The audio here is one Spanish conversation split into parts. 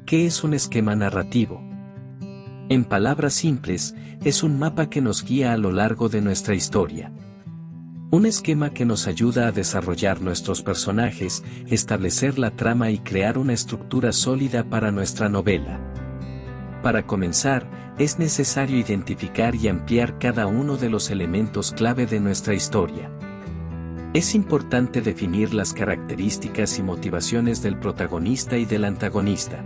¿Qué es un esquema narrativo? En palabras simples, es un mapa que nos guía a lo largo de nuestra historia. Un esquema que nos ayuda a desarrollar nuestros personajes, establecer la trama y crear una estructura sólida para nuestra novela. Para comenzar, es necesario identificar y ampliar cada uno de los elementos clave de nuestra historia. Es importante definir las características y motivaciones del protagonista y del antagonista.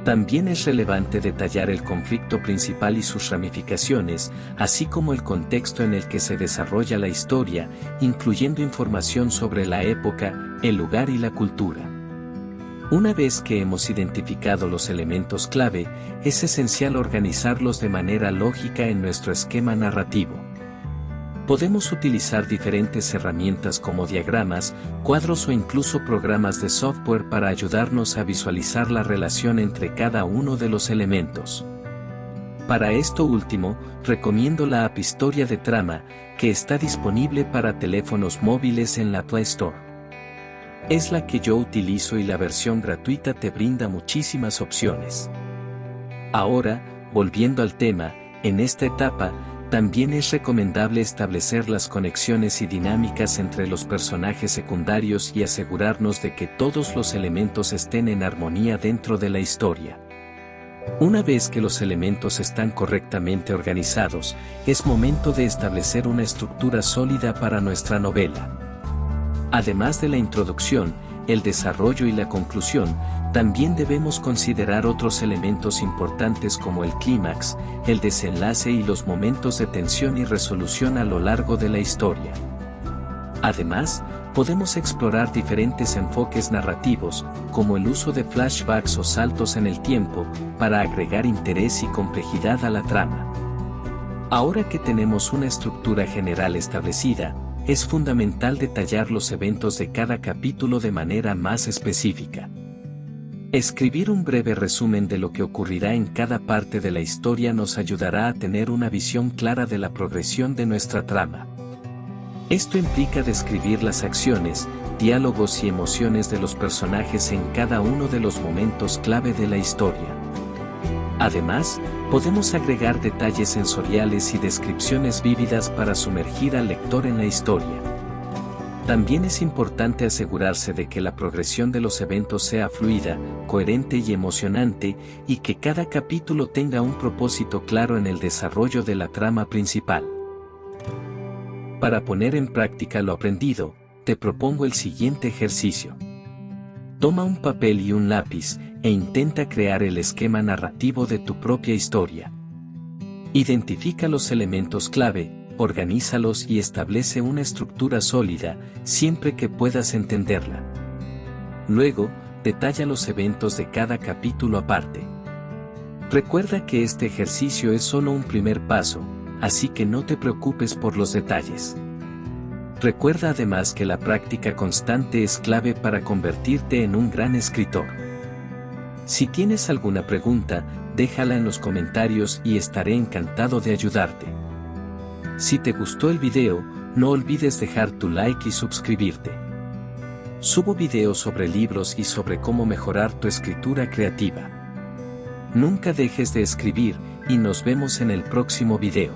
También es relevante detallar el conflicto principal y sus ramificaciones, así como el contexto en el que se desarrolla la historia, incluyendo información sobre la época, el lugar y la cultura. Una vez que hemos identificado los elementos clave, es esencial organizarlos de manera lógica en nuestro esquema narrativo. Podemos utilizar diferentes herramientas como diagramas, cuadros o incluso programas de software para ayudarnos a visualizar la relación entre cada uno de los elementos. Para esto último, recomiendo la app Historia de Trama, que está disponible para teléfonos móviles en la Play Store. Es la que yo utilizo y la versión gratuita te brinda muchísimas opciones. Ahora, volviendo al tema, en esta etapa, también es recomendable establecer las conexiones y dinámicas entre los personajes secundarios y asegurarnos de que todos los elementos estén en armonía dentro de la historia. Una vez que los elementos están correctamente organizados, es momento de establecer una estructura sólida para nuestra novela. Además de la introducción, el desarrollo y la conclusión, también debemos considerar otros elementos importantes como el clímax, el desenlace y los momentos de tensión y resolución a lo largo de la historia. Además, podemos explorar diferentes enfoques narrativos, como el uso de flashbacks o saltos en el tiempo, para agregar interés y complejidad a la trama. Ahora que tenemos una estructura general establecida, es fundamental detallar los eventos de cada capítulo de manera más específica. Escribir un breve resumen de lo que ocurrirá en cada parte de la historia nos ayudará a tener una visión clara de la progresión de nuestra trama. Esto implica describir las acciones, diálogos y emociones de los personajes en cada uno de los momentos clave de la historia. Además, podemos agregar detalles sensoriales y descripciones vívidas para sumergir al lector en la historia. También es importante asegurarse de que la progresión de los eventos sea fluida, coherente y emocionante, y que cada capítulo tenga un propósito claro en el desarrollo de la trama principal. Para poner en práctica lo aprendido, te propongo el siguiente ejercicio. Toma un papel y un lápiz, e intenta crear el esquema narrativo de tu propia historia. Identifica los elementos clave, organízalos y establece una estructura sólida, siempre que puedas entenderla. Luego, detalla los eventos de cada capítulo aparte. Recuerda que este ejercicio es solo un primer paso, así que no te preocupes por los detalles. Recuerda además que la práctica constante es clave para convertirte en un gran escritor. Si tienes alguna pregunta, déjala en los comentarios y estaré encantado de ayudarte. Si te gustó el video, no olvides dejar tu like y suscribirte. Subo videos sobre libros y sobre cómo mejorar tu escritura creativa. Nunca dejes de escribir, y nos vemos en el próximo video.